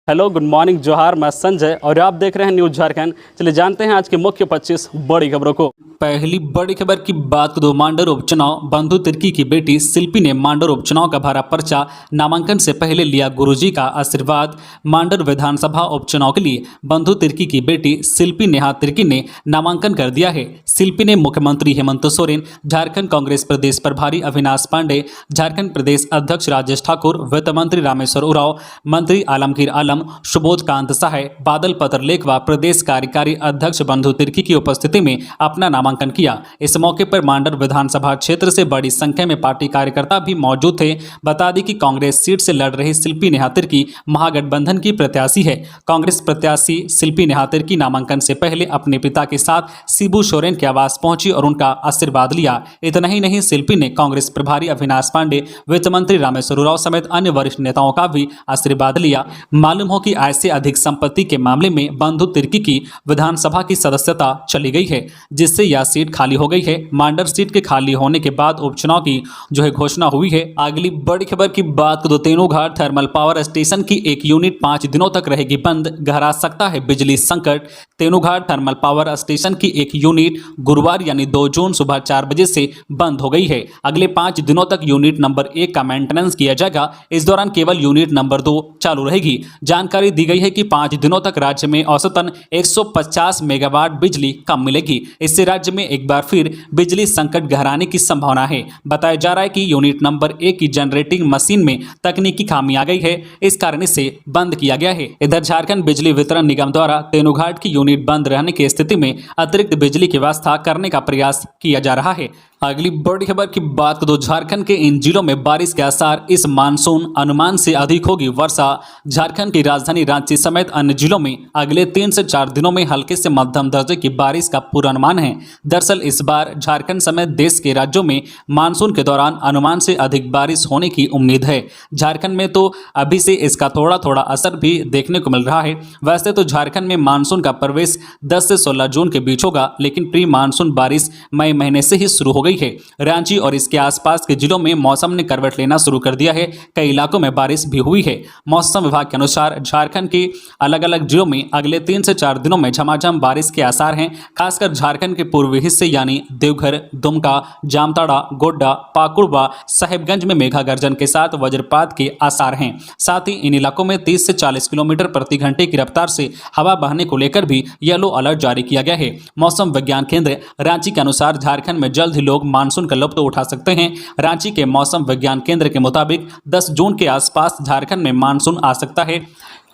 Hello, good morning, जोहार। मैं संजय और आप देख रहे हैं न्यूज़ झारखंड। चलिए जानते हैं आज की मुख्य 25 बड़ी खबरों को। पहली बड़ी खबर की बात करो। मांडर उपचुनाव। बंधु तिर्की की बेटी शिल्पी ने मांडर उपचुनाव का भरा पर्चा। नामांकन से पहले लिया गुरुजी का आशीर्वाद। मांडर विधानसभा उपचुनाव के लिए बंधु तिर्की की बेटी शिल्पी नेहा तिर्की ने नामांकन कर दिया है। शिल्पी ने मुख्यमंत्री हेमंत सोरेन, झारखंड कांग्रेस प्रदेश प्रभारी अविनाश पांडे, झारखंड प्रदेश अध्यक्ष राजेश ठाकुर, वित्त मंत्री रामेश्वर उरांव, मंत्री आलमगीर आलम, सुबोध कांत सहाय, बादल पत्रलेखवा, प्रदेश कार्यकारी अध्यक्ष बंधु तिर्की की उपस्थिति में अपना नामांकन किया। इस मौके पर मांडर विधानसभा क्षेत्र से बड़ी संख्या में पार्टी कार्यकर्ता भी मौजूद थे। बता दें कि कांग्रेस सीट से लड़ रही शिल्पी नेहा तिर्की महागठबंधन की प्रत्याशी है। कांग्रेस प्रत्याशी शिल्पी नेहा तिर्की नामांकन से पहले अपने पिता के साथ शिबू सोरेन के आवास पहुंची और उनका आशीर्वाद लिया। इतना ही नहीं, शिल्पी ने कांग्रेस प्रभारी अविनाश पांडे, वित्त मंत्री रामेश्वर उरांव समेत अन्य वरिष्ठ नेताओं का भी आशीर्वाद लिया। मालूम हो कि आय से अधिक संपत्ति के मामले में बंधु तिर्की की विधानसभा की सदस्यता चली गई है, जिससे यह सीट खाली हो गई है। मांडर सीट के खाली होने के बाद उपचुनाव की घोषणा हुई है। अगली बड़ी खबर की बात करो। तेनुघाट थर्मल पावर स्टेशन की एक यूनिट 5 दिनों तक रहेगी बंद। गहरा सकता है बिजली संकट। तेनुघाट थर्मल पावर स्टेशन की एक यूनिट गुरुवार यानी 2 जून सुबह 4 बजे से बंद हो गई है। अगले 5 दिनों तक यूनिट नंबर 1 का मेंटेनेंस किया जाएगा। इस दौरान केवल यूनिट नंबर 2 चालू रहेगी। जानकारी दी गई है कि 5 दिनों तक राज्य में औसतन 150 मेगावाट बिजली कम मिलेगी। इससे राज्य में एक बार फिर बिजली संकट गहराने की संभावना है। बताया जा रहा है कि यूनिट नंबर 1 की जनरेटिंग मशीन में तकनीकी खामी आ गई है, इस कारण इसे बंद किया गया है। इधर झारखंड बिजली वितरण निगम द्वारा तेनुघाट की यूनिट बंद रहने की स्थिति में अतिरिक्त बिजली की व्यवस्था करने का प्रयास किया जा रहा है। अगली बड़ी खबर की बात करो। झारखंड के इन जिलों में बारिश के आसार। इस मानसून अनुमान से अधिक होगी वर्षा। झारखंड की राजधानी रांची समेत अन्य जिलों में अगले 3 से 4 दिनों में हल्के से मध्यम दर्जे की बारिश का पूर्वानुमान है। दरअसल इस बार झारखंड समेत देश के राज्यों में मानसून के दौरान अनुमान से अधिक बारिश होने की उम्मीद है। झारखंड में तो अभी से इसका थोड़ा थोड़ा असर भी देखने को मिल रहा है। वैसे तो झारखंड में मानसून का प्रवेश 10 से 16 जून के बीच होगा, लेकिन प्री मानसून बारिश मई महीने से ही शुरू हो गई है। रांची और इसके आसपास के जिलों में मौसम ने करवट लेना शुरू कर दिया है। कई इलाकों में बारिश भी हुई है। मौसम विभाग के अनुसार झारखंड के अलग अलग जिलों में अगले 3 से 4 दिनों में झमाझम बारिश के आसार हैं। खासकर झारखंड के पूर्वी हिस्से यानी देवघर, दुमका, जामताड़ा, गोड्डा, पाकुड़, साहिबगंज में मेघा गर्जन के साथ वज्रपात के आसार हैं। साथ ही इन इलाकों में 30 से 40 किलोमीटर प्रति घंटे की रफ्तार से हवा बहने को लेकर भी येलो अलर्ट जारी किया गया है। मौसम विज्ञान केंद्र रांची के अनुसार झारखंड में जल्द ही लोग मानसून का लुत्फ उठा सकते हैं। रांची के मौसम विज्ञान केंद्र के मुताबिक 10 जून के आसपास झारखंड में मानसून आ सकता है।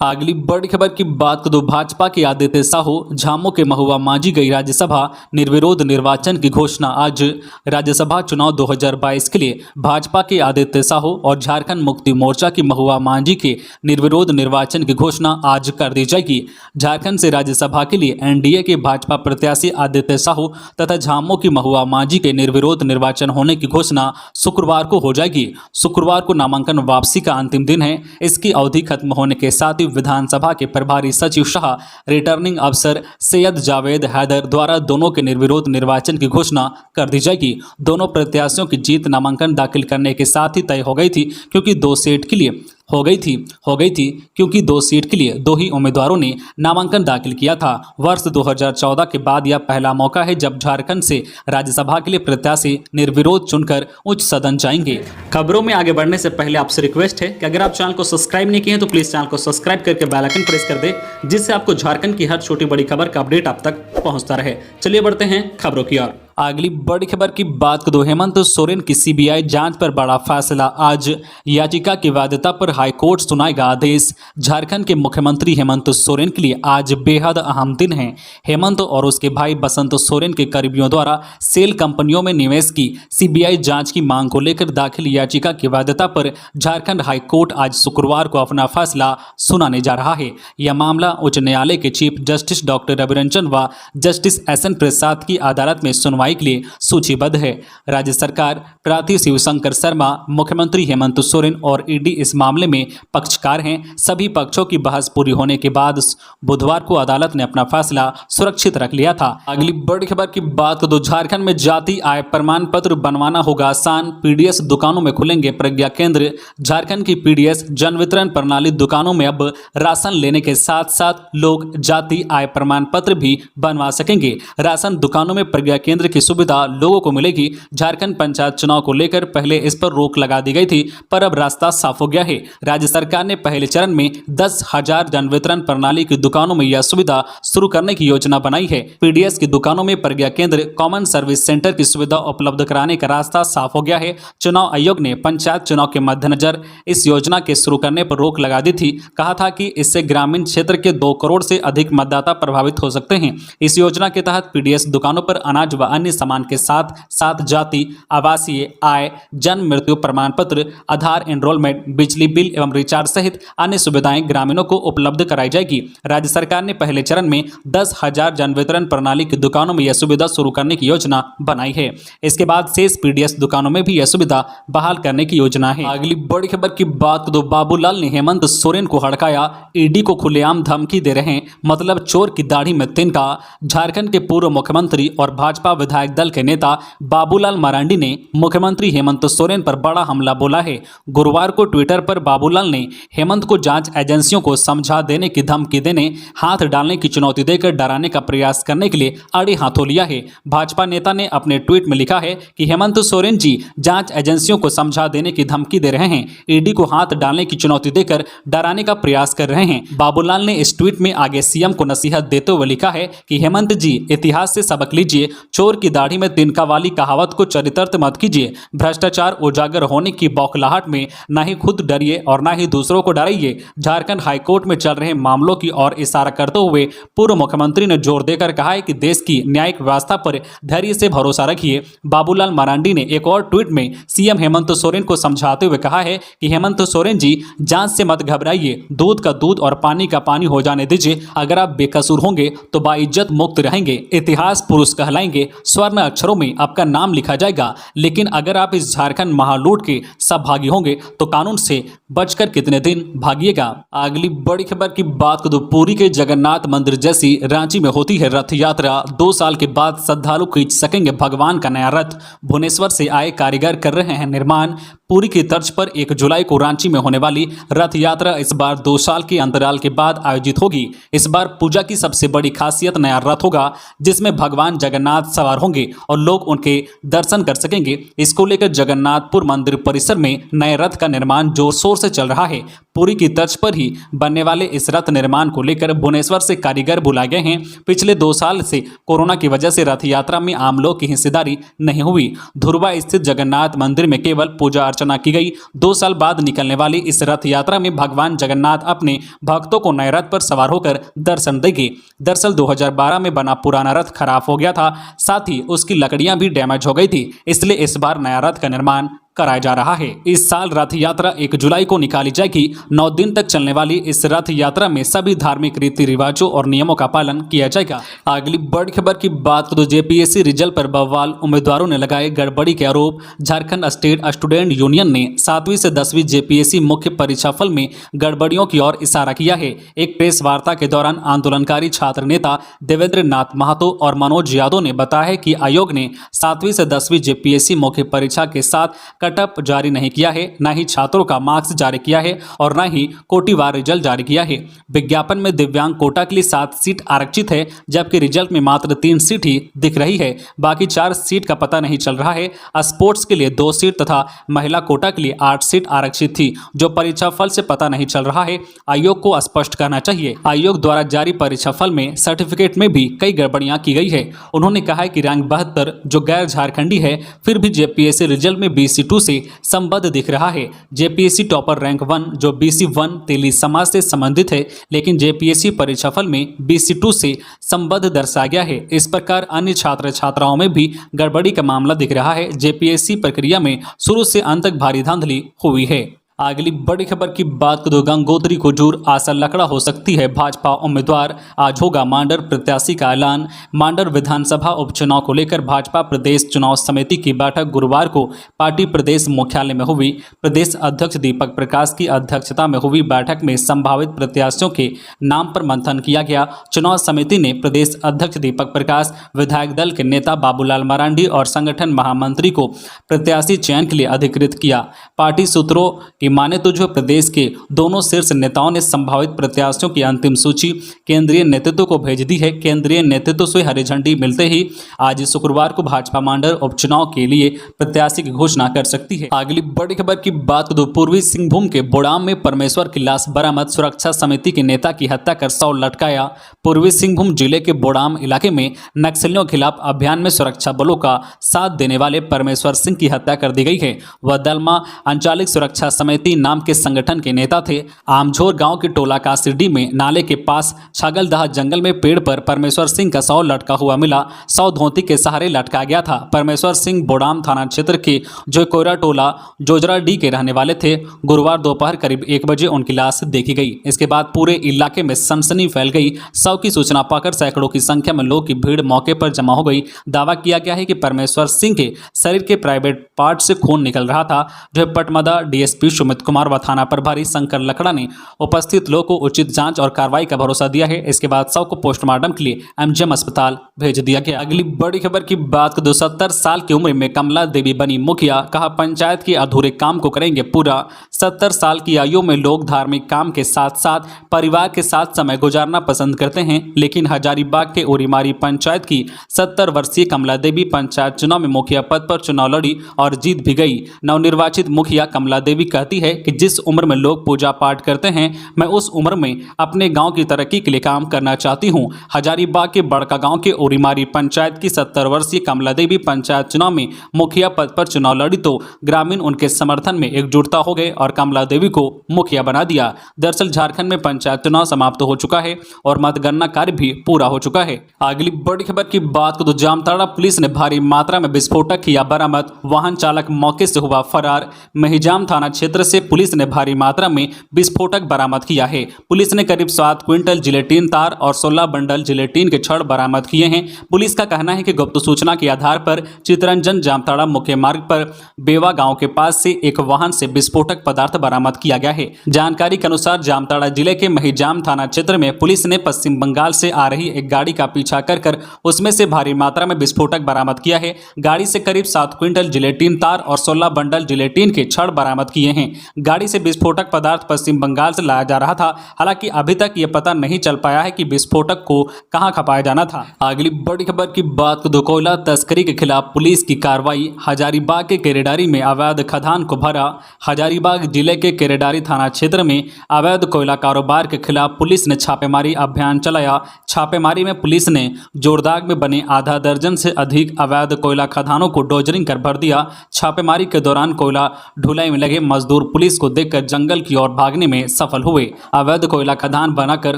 अगली बड़ी खबर की बात करो। भाजपा के आदित्य साहू, झामो के महुआ मांझी गई राज्यसभा। निर्विरोध निर्वाचन की घोषणा। आज राज्यसभा चुनाव 2022 के लिए भाजपा के आदित्य साहू और झारखंड मुक्ति मोर्चा की महुआ मांझी के निर्विरोध निर्वाचन की घोषणा आज कर दी जाएगी। झारखंड से राज्यसभा के लिए एनडीए के भाजपा प्रत्याशी आदित्य साहू तथा झामो की महुआ मांझी के निर्विरोध निर्वाचन होने की घोषणा शुक्रवार को हो जाएगी। शुक्रवार को नामांकन वापसी का अंतिम दिन है। इसकी अवधि खत्म होने के साथ ही विधानसभा के प्रभारी सचिव शाह रिटर्निंग अफसर सैयद जावेद हैदर द्वारा दोनों के निर्विरोध निर्वाचन की घोषणा कर दी जाएगी। दोनों प्रत्याशियों की जीत नामांकन दाखिल करने के साथ ही तय हो गई थी, क्योंकि 2 सीट के लिए हो गई थी क्योंकि 2 सीट के लिए 2 ही उम्मीदवारों ने नामांकन दाखिल किया था। वर्ष 2014 के बाद यह पहला मौका है जब झारखंड से राज्यसभा के लिए प्रत्याशी निर्विरोध चुनकर उच्च सदन जाएंगे। खबरों में आगे बढ़ने से पहले आपसे रिक्वेस्ट है कि अगर आप चैनल को सब्सक्राइब नहीं किए हैं तो प्लीज चैनल को सब्सक्राइब करके बेल आइकन प्रेस कर दे, जिससे आपको झारखंड की हर छोटी बड़ी खबर का अपडेट आप तक पहुंचता रहे। चलिए बढ़ते हैं खबरों की ओर। अगली बड़ी खबर की बात करो। हेमंत सोरेन की सीबीआई जांच पर बड़ा फैसला। आज याचिका की वैधता पर हाईकोर्ट सुनाएगा आदेश। झारखंड के मुख्यमंत्री हेमंत सोरेन के लिए आज बेहद अहम दिन है। हेमंत और उसके भाई बसंत सोरेन के करीबियों द्वारा सेल कंपनियों में निवेश की सीबीआई जांच की मांग को लेकर दाखिल याचिका की वैधता पर झारखंड हाईकोर्ट आज शुक्रवार को अपना फैसला सुनाने जा रहा है। यह मामला उच्च न्यायालय के चीफ जस्टिस डॉक्टर रविरंजन व जस्टिस SN प्रसाद की अदालत में सुनवाई सुनवाई के लिए सूचीबद्ध है। राज्य सरकार, प्रार्थी शिवशंकर शर्मा, मुख्यमंत्री हेमंत सोरेन और ईडी इस मामले में पक्षकार हैं। सभी पक्षों की बहस पूरी होने के बाद बुधवार को अदालत ने अपना फैसला सुरक्षित रख लिया था। अगली बड़ी खबर की बात करें तो झारखंड में जाति आय प्रमाण पत्र बनवाना होगा आसान, पीडीएस दुकानों में खुलेंगे प्रज्ञा केंद्र। झारखंड की पीडीएस जन वितरण प्रणाली दुकानों में अब राशन लेने के साथ साथ लोग जाति आय प्रमाण पत्र भी बनवा सकेंगे। राशन दुकानों में प्रज्ञा केंद्र की सुविधा लोगों को मिलेगी। झारखंड पंचायत चुनाव को लेकर पहले इस पर रोक लगा दी गई थी, पर अब रास्ता साफ हो गया है। राज्य सरकार ने पहले चरण में 10,000 जन वितरण प्रणाली की दुकानों में यह सुविधा शुरू करने की योजना बनाई है। पीडीएस की दुकानों में प्रज्ञा केंद्र, कॉमन सर्विस सेंटर की सुविधा उपलब्ध कराने का रास्ता साफ हो गया है। चुनाव आयोग ने पंचायत चुनाव के मद्देनजर इस योजना के शुरू करने पर रोक लगा दी थी। कहा था कि इससे ग्रामीण क्षेत्र के 2 करोड़ से अधिक मतदाता प्रभावित हो सकते हैं। इस योजना के तहत पीडीएस दुकानों पर अनाज व अन्य सामान के साथ साथ जाति, आवासीय, आय, जन्म मृत्यु प्रमाण पत्र, आधार एनरोलमेंट, बिजली बिल एवं रिचार्ज सहित अन्य सुविधाएं ग्रामीणों को उपलब्ध कराई जाएगी। राज्य सरकार ने पहले चरण में 10,000 जन वितरण प्रणाली की दुकानों में यह सुविधा शुरू करने की योजना बनाई है। इसके बाद शेष पीडीएस दुकानों में भी यह सुविधा बहाल करने की योजना है। अगली बड़ी खबर की बात करें तो बाबूलाल ने हेमंत सोरेन को हड़काया, ईडी को खुलेआम धमकी दे रहे हैं, मतलब चोर की दाढ़ी में तिनका। झारखंड के पूर्व मुख्यमंत्री और भाजपा विधायक दल के नेता बाबूलाल मरांडी ने मुख्यमंत्री हेमंत सोरेन पर बड़ा हमला बोला है। गुरुवार को ट्विटर पर बाबूलाल ने हेमंत को जांच एजेंसियों को समझा देने की धमकी देने, हाथ डालने की चुनौती देकर डराने का प्रयास करने के लिए अड़े हाथों लिया है। भाजपा नेता ने अपने ट्वीट में लिखा है कि हेमंत सोरेन जी जांच एजेंसियों को समझा देने की धमकी दे रहे हैं, ईडी को हाथ डालने की चुनौती देकर डराने का प्रयास कर रहे हैं। बाबूलाल ने इस ट्वीट में आगे सीएम को नसीहत देते हुए लिखा है कि हेमंत जी इतिहास से सबक लीजिए, चोर की दाढ़ी में तिनका वाली कहावत को चरितार्थ मत कीजिए। भ्रष्टाचार उजागर होने की बौखलाहट में न ही खुद डरिए और न ही दूसरों को डराइए। झारखंड हाईकोर्ट में चल रहे मामलों की ओर इशारा करते हुए पूर्व मुख्यमंत्री ने जोर देकर कहा है कि देश की न्यायिक व्यवस्था पर धैर्य से भरोसा रखिए। बाबूलाल मरांडी ने एक और ट्वीट में सीएम हेमंत सोरेन को समझाते हुए कहा है कि हेमंत सोरेन जी जांच से मत घबराइए, दूध का दूध और पानी का पानी हो जाने दीजिए। अगर आप बेकसूर होंगे तो बाइज्जत मुक्त रहेंगे, इतिहास पुरुष कहलाएंगे, स्वर्ण अक्षरों में आपका नाम लिखा जाएगा। लेकिन अगर आप इस झारखंड महालूट के सहभागी होंगे तो कानून से बचकर कितने दिन भागिएगा। अगली बड़ी खबर की बात करें तो पुरी के जगन्नाथ मंदिर जैसी रांची में होती है रथ यात्रा। 2 साल के बाद श्रद्धालु खींच सकेंगे भगवान का नया रथ। भुवनेश्वर से आए कारीगर कर रहे हैं निर्माण। पुरी की तर्ज पर 1 जुलाई को रांची में होने वाली रथ यात्रा इस बार 2 साल के अंतराल के बाद आयोजित होगी। इस बार पूजा की सबसे बड़ी खासियत नया रथ होगा, जिसमें भगवान जगन्नाथ सवार होंगे और लोग उनके दर्शन कर सकेंगे। इसको लेकर जगन्नाथपुर मंदिर परिसर में नए रथ का निर्माण जोर शोर से चल रहा है। पुरी की तर्ज पर ही बनने वाले इस रथ निर्माण को लेकर भुवनेश्वर से कारीगर बुलाए गए हैं। पिछले 2 साल से कोरोना की वजह से रथ यात्रा में आम लोग की हिस्सेदारी नहीं हुई। धुरवा स्थित जगन्नाथ मंदिर में केवल पूजा अर्चना की गई। 2 साल बाद निकलने वाली इस रथ यात्रा में भगवान जगन्नाथ अपने भक्तों को नए रथ पर सवार होकर दर्शन देंगे। दरअसल 2012 में बना पुराना रथ खराब हो गया था, साथ ही उसकी लकड़ियां भी डैमेज हो गई थी, इसलिए इस बार नया रथ का निर्माण कराया जा रहा है। इस साल रथ यात्रा 1 जुलाई को निकाली जाएगी। 9 दिन तक चलने वाली इस रथ यात्रा में सभी धार्मिक रीति रिवाजों और नियमों का पालन किया जाएगा। अगली बड़ी खबर की बात करें तो जेपीएससी रिजल्ट पर बवाल, उम्मीदवारों ने लगाए गड़बड़ी के आरोप। झारखंड स्टेट स्टूडेंट यूनियन ने 7वीं से 10वीं जेपीएससी मुख्य परीक्षाफल में गड़बड़ियों की ओर इशारा किया है। एक प्रेस वार्ता के दौरान आंदोलनकारी छात्र नेता देवेंद्र नाथ महतो और मनोज यादव ने बताया है कि आयोग ने 7वीं से 10वीं जेपीएससी मुख्य परीक्षा के साथ कटअप जारी नहीं किया है, न ही छात्रों का मार्क्स जारी किया है और न ही कोटिवार रिजल्ट जारी किया है। विज्ञापन में दिव्यांग कोटा के लिए 7 सीट आरक्षित है, जबकि रिजल्ट में मात्र 3 सीट ही दिख रही है। बाकी 4 सीट का पता नहीं चल रहा है। स्पोर्ट्स के लिए 2 सीट तथा महिला कोटा के लिए 8 सीट आरक्षित थी, जो परीक्षा फल से पता नहीं चल रहा है। आयोग को स्पष्ट करना चाहिए। आयोग द्वारा जारी परीक्षा फल में सर्टिफिकेट में भी कई गड़बड़ियां की गई है। उन्होंने कहा है कि रैंक 72 जो गैर झारखंडी है, फिर भी जेपीएससी रिजल्ट में BC2 से संबद्ध दिख रहा है। जेपीएससी टॉपर रैंक 1 जो BC1 तेली समाज से संबंधित है, लेकिन जेपीएससी परीक्षाफल में BC2 से संबद्ध दर्शाया गया है। इस प्रकार अन्य छात्र छात्राओं में भी गड़बड़ी का मामला दिख रहा है। जेपीएससी प्रक्रिया में शुरू से अंत तक भारी धांधली हुई है। अगली बड़ी खबर की बात करें तो गंगोत्री हुजूर आशा लकड़ा हो सकती है भाजपा उम्मीदवार। आज होगा मांडर प्रत्याशी का ऐलान। मांडर विधानसभा उपचुनाव को लेकर भाजपा प्रदेश चुनाव समिति की बैठक गुरुवार को पार्टी प्रदेश मुख्यालय में हुई। प्रदेश अध्यक्ष दीपक प्रकाश की अध्यक्षता में हुई बैठक में संभावित प्रत्याशियों के नाम पर मंथन किया गया। चुनाव समिति ने प्रदेश अध्यक्ष दीपक प्रकाश, विधायक दल के नेता बाबूलाल मरांडी और संगठन महामंत्री को प्रत्याशी चयन के लिए अधिकृत किया। पार्टी सूत्रों की माने तो जो प्रदेश के दोनों शीर्ष नेताओं ने संभावित प्रत्याशियों की अंतिम सूची केंद्रीय नेतृत्व को भेज दी है। केंद्रीय नेतृत्व से हरी झंडी मिलते ही आज शुक्रवार को भाजपा मांडर उपचुनाव के लिए प्रत्याशी की घोषणा कर सकती है। अगली बड़ी खबर की बात करें तो पूर्वी सिंहभूम के बोड़ाम में परमेश्वर की लाश बरामद। सुरक्षा समिति के नेता की हत्या कर शव लटकाया। पूर्वी सिंहभूम जिले के बोड़ाम इलाके में नक्सलियों के खिलाफ अभियान में सुरक्षा बलों का साथ देने वाले परमेश्वर सिंह की हत्या कर दी गई है। वह दलमा अंचलिक सुरक्षा समिति नाम के संगठन के नेता थे। आमझोर गांव के टोला कासिडी में नाले के पास छागलदह जंगल में पेड़ पर परमेश्वर सिंह का शव लटका हुआ मिला। शव धोती के सहारे लटका गया था। परमेश्वर सिंह बोड़ाम थाना क्षेत्र के जोकोरा टोला जोजराडीह के रहने वाले थे। गुरुवार दोपहर करीब 1 बजे उनकी लाश देखी गई। इसके बाद पूरे इलाके में सनसनी फैल गई। शव की सूचना पाकर सैकड़ों की संख्या में लोगों की भीड़ मौके पर जमा हो गई। दावा किया गया है कि परमेश्वर सिंह के शरीर के प्राइवेट पार्ट से खून निकल रहा था। जो पटमदा डीएसपी सुमित कुमार व थाना प्रभारी शंकर लकड़ा ने उपस्थित लोगों को उचित जांच और कार्रवाई का भरोसा दिया है। इसके बाद शव को पोस्टमार्टम के लिए एमजीएम अस्पताल भेज दिया गया। अगली बड़ी खबर की बात करें तो 70 साल की उम्र में कमला देवी बनी मुखिया। कहा पंचायत के अधूरे काम को करेंगे पूरा। 70 साल की आयु में लोग धार्मिक काम के साथ साथ परिवार के साथ समय गुजारना पसंद करते हैं, लेकिन हजारीबाग के उरीमारी पंचायत की 70 वर्षीय कमला देवी पंचायत चुनाव में मुखिया पद पर चुनाव लड़ी और जीत भी गई। नवनिर्वाचित मुखिया कमला देवी कहती है कि जिस उम्र में लोग पूजा पाठ करते हैं, मैं उस उम्र में अपने गांव की तरक्की के लिए काम करना चाहती हूं। हजारीबाग के बड़का गांव के उरीमारी पंचायत की 70 वर्षीय कमला देवी पंचायत चुनाव में मुखिया पद पर चुनाव लड़ी तो ग्रामीण उनके समर्थन में एकजुटता हो गए और कमला देवी को मुखिया बना दिया। दरअसल झारखंड में पंचायत चुनाव समाप्त हो चुका है और मतगणना कार्य भी पूरा हो चुका है। अगली बड़ी खबर की बात करें तो जामताड़ा पुलिस ने भारी मात्रा में विस्फोटक किया बरामद। वाहन चालक मौके से हुआ फरार। महिजाम थाना क्षेत्र से पुलिस ने भारी मात्रा में विस्फोटक बरामद किया है। पुलिस ने करीब 7 क्विंटल जिलेटिन तार और 16 बंडल जिलेटिन के छड़ बरामद किए हैं। पुलिस का कहना है कि गुप्त सूचना के आधार पर चितरंजन जामताड़ा मुख्य मार्ग पर बेवा गांव के पास से एक वाहन से विस्फोटक पदार्थ बरामद किया गया है। जानकारी के अनुसार जामताड़ा जिले के महिजाम थाना क्षेत्र में पुलिस ने पश्चिम बंगाल से आ रही एक गाड़ी का पीछा कर उसमें से भारी मात्रा में विस्फोटक बरामद किया है। गाड़ी से करीब 7 क्विंटल जिलेटिन तार और 16 बंडल जिलेटिन के छड़ बरामद किए हैं। गाड़ी से विस्फोटक पदार्थ पश्चिम बंगाल से लाया जा रहा था। हालांकि अभी तक यह पता नहीं चल पाया है कि विस्फोटक को कहां खपाया जाना था। अगली बड़ी खबर की बात करें तो कोयला तस्करी के खिलाफ पुलिस की कार्रवाई। हजारीबाग के केरेडारी में अवैध खदान को भरा। हजारीबाग जिले के केरेडारी थाना क्षेत्र में अवैध कोयला कारोबार के खिलाफ पुलिस ने छापेमारी अभियान चलाया। छापेमारी में पुलिस ने जोरदाग में बने आधा दर्जन से अधिक अवैध कोयला खदानों को डोजरिंग कर भर दिया। छापेमारी के दौरान कोयला ढुलाई में लगे मजदूर पुलिस को देखकर जंगल की ओर भागने में सफल हुए। अवैध कोयला खदान बनाकर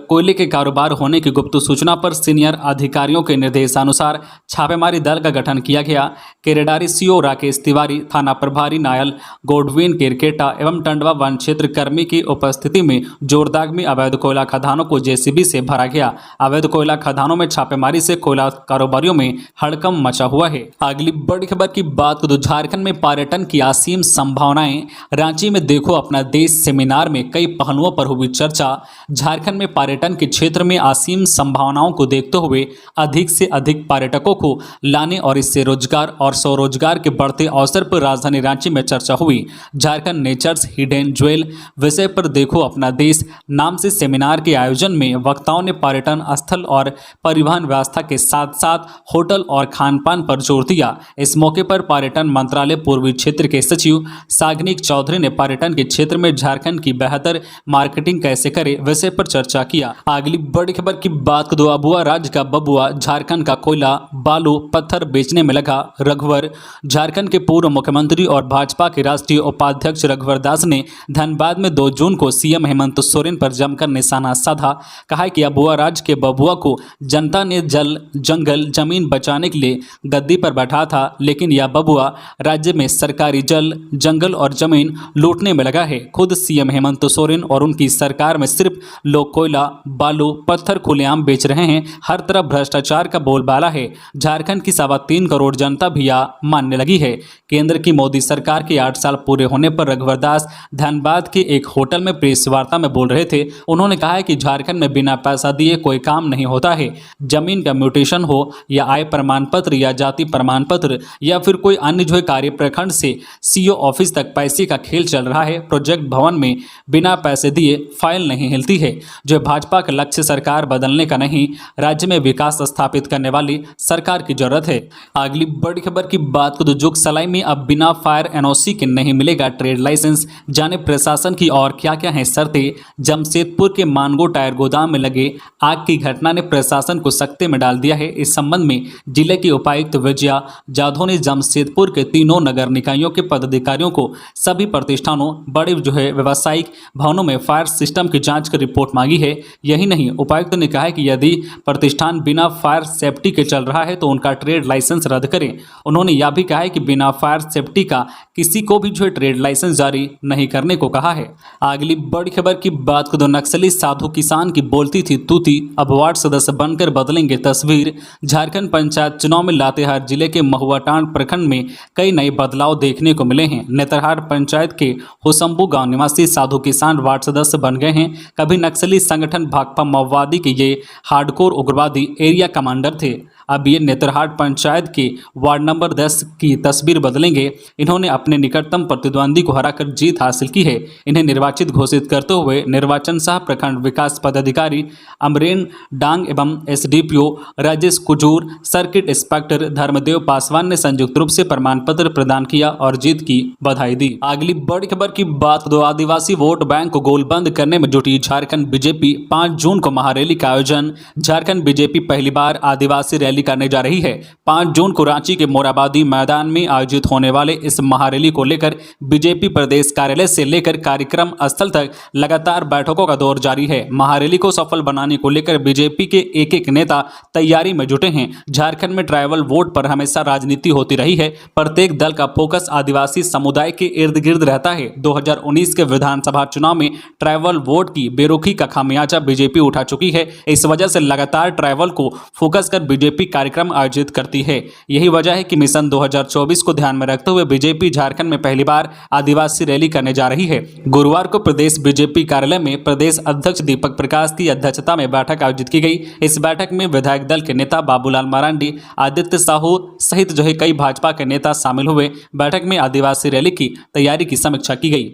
कोयले के कारोबार होने की गुप्त सूचना पर सीनियर अधिकारियों के निर्देशानुसार छापेमारी दल का गठन किया गया। केरेडारी सीओ राकेश तिवारी, थाना प्रभारी नायल गोडविन केरकेटा एवं टंडवा वन क्षेत्र कर्मी की उपस्थिति में जोरदाग में अवैध कोयला खदानों को जेसीबी से भरा गया। अवैध कोयला खदानों में छापेमारी से कोयला कारोबारियों में हड़कंप मचा हुआ है। अगली बड़ी खबर की बात करें तो झारखंड में पर्यटन की असीम संभावनाएं। रांची में देखो अपना देश सेमिनार में कई पहलुओं पर हुई चर्चा। झारखंड में पर्यटन के क्षेत्र में असीम संभावनाओं को देखते हुए अधिक से अधिक पर्यटकों को लाने और इससे रोजगार और स्वरोजगार के बढ़ते अवसर पर राजधानी रांची में चर्चा हुई। झारखंड नेचर्स हिडन ज्वेल विषय पर देखो अपना देश नाम से सेमिनार के आयोजन में वक्ताओं ने पर्यटन स्थल और परिवहन व्यवस्था के साथ साथ होटल और खानपान पर जोर दिया। इस मौके पर पर्यटन मंत्रालय पूर्वी क्षेत्र के सचिव सागनिक चौधरी ने पर्यटन के क्षेत्र में झारखंड की बेहतर मार्केटिंग कैसे करे विषय पर चर्चा किया। अगली बड़ी खबर की बात करें तो अबुआ राज्य का बबुआ झारखंड का कोयला बालू पत्थर बेचने में लगा। रघुवर झारखंड के पूर्व मुख्यमंत्री और भाजपा के राष्ट्रीय उपाध्यक्ष रघुवर दास ने धनबाद में 2 जून को सीएम हेमंत सोरेन पर जमकर निशाना साधा। कहा कि अबुआ राज्य के बबुआ को जनता ने जल जंगल जमीन बचाने के लिए गद्दी पर बैठा था, लेकिन यह बबुआ राज्य में सरकारी जल जंगल और जमीन लूटने में लगा है। खुद सीएम हेमंत सोरेन और उनकी सरकार में सिर्फ लोग कोयला, बालू, पत्थर खुलेआम बेच रहे हैं। हर तरफ भ्रष्टाचार का बोलबाला है। झारखंड की 3.25 करोड़ जनता भी यह मानने लगी है। केंद्र की मोदी सरकार के 8 साल पूरे होने पर रघुवर दास धनबाद के एक होटल में प्रेस वार्ता में बोल रहे थे। उन्होंने कहा है कि झारखंड में बिना पैसा दिए कोई काम नहीं होता है। जमीन का म्यूटेशन हो या आय प्रमाण पत्र या जाति प्रमाण पत्र या फिर कोई अन्य जो है कार्य प्रखंड से सीओ ऑफिस तक पैसे का खेल चल रहा है। प्रोजेक्ट भवन में बिना पैसे दिए फाइल नहीं हिलती है। जो भाजपा का लक्ष्य सरकार बदलने का नहीं, राज्य में विकास स्थापित करने वाली सरकार की जरूरत है। अगली बड़ी खबर की बात करें तो जोगसलाई में अब बिना फायर एनओसी के नहीं मिलेगा ट्रेड लाइसेंस। जाने प्रशासन की और क्या क्या है शर्तें। जमशेदपुर के मानगो टायर गोदाम में लगे आग की घटना ने प्रशासन को सकते में डाल दिया है। इस संबंध में जिले के उपायुक्त विजया जाधव ने जमशेदपुर के तीनों नगर निकायों के पदाधिकारियों को सभी प्रतिष्ठानों, बड़े जो है व्यावसायिक भवनों में फायर सिस्टम की जांच की रिपोर्ट मांगी है। यही नहीं, उपायुक्त ने कहा है कि यदि प्रतिष्ठान बिना फायर सेफ्टी के चल रहा है तो उनका ट्रेड लाइसेंस रद्द करें। उन्होंने यह भी कहा है कि बिना फायर सेफ्टी का किसी को भी जो है ट्रेड लाइसेंस जारी नहीं करने को कहा है। अगली बड़ी खबर की बात करें तो नक्सली साधु किसान की बोलती थी तूती अब वार्ड सदस्य बनकर बदलेंगे तस्वीर। झारखंड पंचायत चुनाव में लातेहार जिले के महुआटांड प्रखंड में कई नए बदलाव देखने को मिले हैं। नेतरहाट पंचायत के होसंबू गांव निवासी साधु किसान वार्ड सदस्य बन गए हैं। कभी नक्सली संगठन भाकपा माओवादी के ये हार्डकोर उग्रवादी एरिया कमांडर थे। अब ये नेतरहाट पंचायत के वार्ड नंबर 10 की तस्वीर बदलेंगे। इन्होंने अपने निकटतम प्रतिद्वंदी को हराकर जीत हासिल की है। इन्हें निर्वाचित घोषित करते हुए निर्वाचन सह प्रखंड विकास पदाधिकारी अमरेन डांग एवं SDPO Rajesh Kujur, circuit inspector Dharmdev Paswan ने संयुक्त रूप से प्रमाण पत्र प्रदान किया और जीत की बधाई दी। अगली बड़ी खबर की बात दो आदिवासी वोट बैंक को गोलबंद करने में जुटी झारखंड बीजेपी। 5 जून को महारैली का आयोजन। झारखंड बीजेपी पहली बार आदिवासी रैली करने जा रही है। 5 जून को रांची के मोराबादी मैदान में आयोजित होने वाले इस महारैली को लेकर बीजेपी प्रदेश कार्यालय से लेकर कार्यक्रम स्थल तक लगातार बैठकों का दौर जारी है। महारैली को सफल बनाने को लेकर बीजेपी के एक नेता तैयारी में जुटे हैं। झारखंड में ट्राइबल वोट पर हमेशा राजनीति होती रही है। प्रत्येक दल का फोकस आदिवासी समुदाय के इर्द गिर्द रहता है। 2019 के विधानसभा चुनाव में ट्राइबल वोट की बेरुखी का खामियाजा बीजेपी उठा चुकी है। इस वजह से लगातार ट्राइबल को फोकस कर बीजेपी कार्यक्रम आयोजित करती है। यही वजह है कि मिशन 2024 को ध्यान में रखते हुए बीजेपी झारखंड में पहली बार आदिवासी रैली करने जा रही है। गुरुवार को प्रदेश बीजेपी कार्यालय में प्रदेश अध्यक्ष दीपक प्रकाश की अध्यक्षता में बैठक आयोजित की गई। इस बैठक में विधायक दल के नेता बाबूलाल मरांडी, आदित्य साहू सहित जो है कई भाजपा के नेता शामिल हुए। बैठक में आदिवासी रैली की तैयारी की समीक्षा की गई।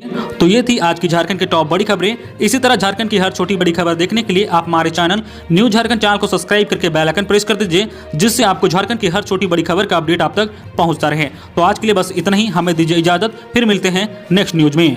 तो ये थी आज की झारखंड की टॉप बड़ी खबरें। इसी तरह झारखंड की हर छोटी बड़ी खबर देखने के लिए आप हमारे चैनल न्यूज झारखंड चैनल को सब्सक्राइब करके बेल आइकन प्रेस कर दीजिए, जिससे आपको झारखंड की हर छोटी बड़ी खबर का अपडेट आप तक पहुंचता रहे। तो आज के लिए बस इतना ही। हमें दीजिए इजाजत, फिर मिलते हैं नेक्स्ट न्यूज में।